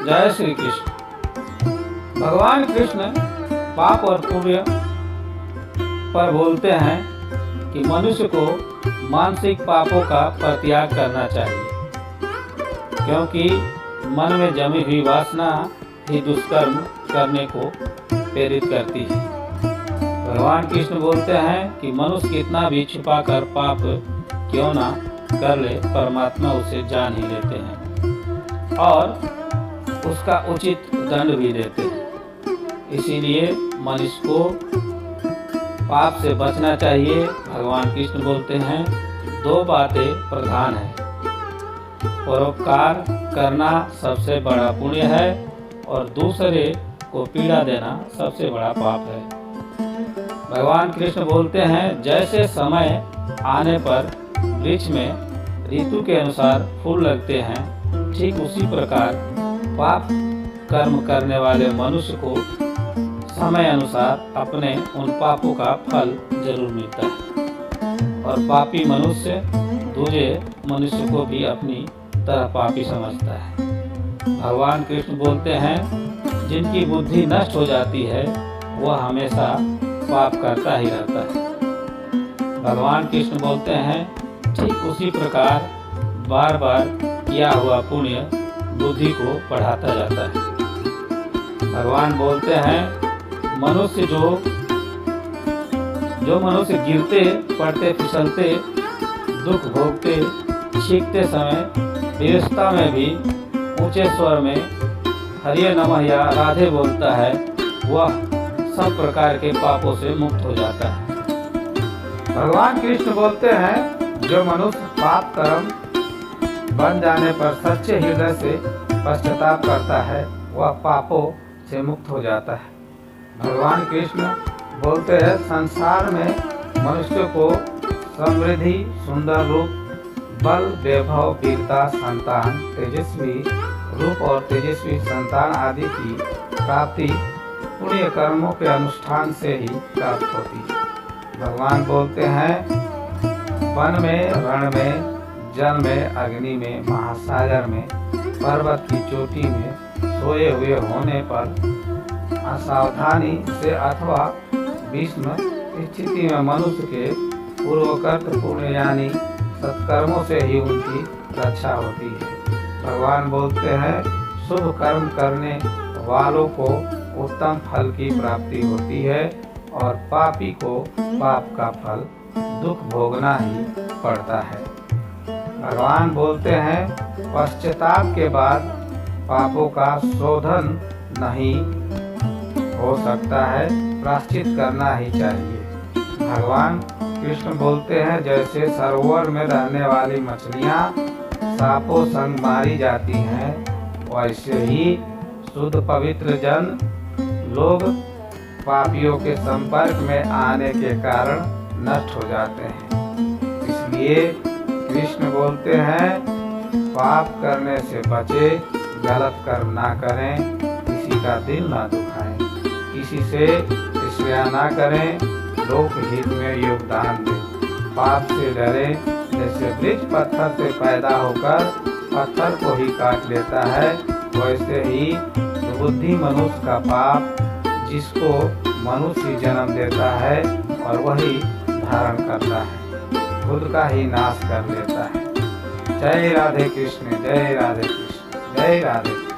जय श्री कृष्ण। भगवान कृष्ण पाप और पुण्य पर बोलते हैं कि मनुष्य को मानसिक पापों का परित्याग करना चाहिए, क्योंकि मन में जमी हुई वासना ही दुष्कर्म करने को प्रेरित करती है। भगवान कृष्ण बोलते हैं कि मनुष्य कितना भी छुपा कर पाप क्यों ना कर ले, परमात्मा उसे जान ही लेते हैं और उसका उचित दंड भी देते हैं। इसीलिए मनुष्य को पाप से बचना चाहिए। भगवान कृष्ण बोलते हैं 2 बातें प्रधान हैं, परोपकार करना सबसे बड़ा पुण्य है और दूसरे को पीड़ा देना सबसे बड़ा पाप है। भगवान कृष्ण बोलते हैं जैसे समय आने पर वृक्ष में ऋतु के अनुसार फूल लगते हैं, ठीक उसी प्रकार पाप कर्म करने वाले मनुष्य को समय अनुसार अपने उन पापों का फल जरूर मिलता है और पापी मनुष्य दूसरे मनुष्य को भी अपनी तरह पापी समझता है। भगवान कृष्ण बोलते हैं जिनकी बुद्धि नष्ट हो जाती है वह हमेशा पाप करता ही रहता है। भगवान कृष्ण बोलते हैं ठीक उसी प्रकार बार बार किया हुआ पुण्य बुद्धि को बढ़ाता जाता है। भगवान बोलते हैं मनुष्य जो मनुष्य गिरते पड़ते फिसलते दुख भोगते सीखते समय विरसता में भी ऊंचे स्वर में हरिये नमः या राधे बोलता है, वह सब प्रकार के पापों से मुक्त हो जाता है। भगवान कृष्ण बोलते हैं जो मनुष्य पाप कर्म बन जाने पर सच्चे हृदय से पश्चाताप करता है वह पापों से मुक्त हो जाता है। भगवान कृष्ण बोलते हैं संसार में मनुष्य को समृद्धि, सुंदर रूप, बल, वैभव, वीरता, संतान, तेजस्वी रूप और तेजस्वी संतान आदि की प्राप्ति पुण्य कर्मों के अनुष्ठान से ही प्राप्त होती है। भगवान बोलते हैं वन में, रण में, जल में, अग्नि में, महासागर में, पर्वत की चोटी में सोए हुए होने पर असावधानी से अथवा विषम स्थिति में मनुष्य के पूर्वकर्त पुण्य यानी सत्कर्मों से ही उनकी रक्षा होती है। भगवान बोलते हैं शुभ कर्म करने वालों को उत्तम फल की प्राप्ति होती है और पापी को पाप का फल दुख भोगना ही पड़ता है। भगवान बोलते हैं पश्चाताप के बाद पापों का शोधन नहीं हो सकता है, प्रायश्चित करना ही चाहिए। भगवान कृष्ण बोलते हैं जैसे सरोवर में रहने वाली मछलियां सांपों संग मारी जाती हैं, वैसे ही शुद्ध पवित्र जन लोग पापियों के संपर्क में आने के कारण नष्ट हो जाते हैं। इसलिए कृष्ण बोलते हैं पाप करने से बचे, गलत कर्म ना करें, किसी का दिल ना दुखाएं, किसी से ईर्ष्या ना करें, लोक हित में योगदान दें, पाप से डरें। जैसे वृक्ष पत्थर से पैदा होकर पत्थर को ही काट लेता है, वैसे ही बुद्धि मनुष्य का पाप जिसको मनुष्य जन्म देता है और वही धारण करता है, खुद का ही नाश कर लेता है। जय राधे कृष्ण, जय राधे कृष्ण, जय राधे कृष्ण।